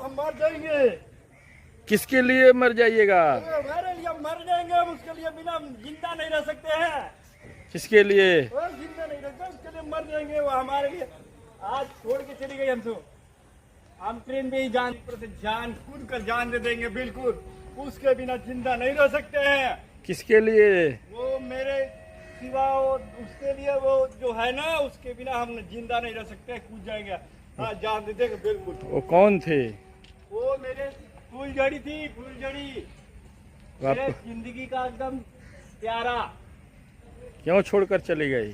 हम मर जाएंगे। किसके लिए मर जाइएगा? हमारे लिए मर जाएंगे, हम उसके लिए बिना जिंदा नहीं रह सकते हैं। किसके लिए? वो जिंदा नहीं रहते, उसके लिए मर जाएंगे। वो हमारे लिए आज छोड़ के चली गई हमसे। हम ट्रेन में ही जान कूद कर जान दे देंगे, बिल्कुल उसके बिना जिंदा नहीं रह सकते हैं। किसके लिए? वो मेरे सिवा उसके लिए, वो जो है ना, उसके बिना हम जिंदा नहीं रह सकते, कूद जाएंगे। हाँ, जान दे देंगे बिल्कुल। वो कौन थे? वो मेरे फूलझड़ी थी, फूलझड़ी मेरे जिंदगी का एकदम प्यारा। क्यों छोड़कर चली गई?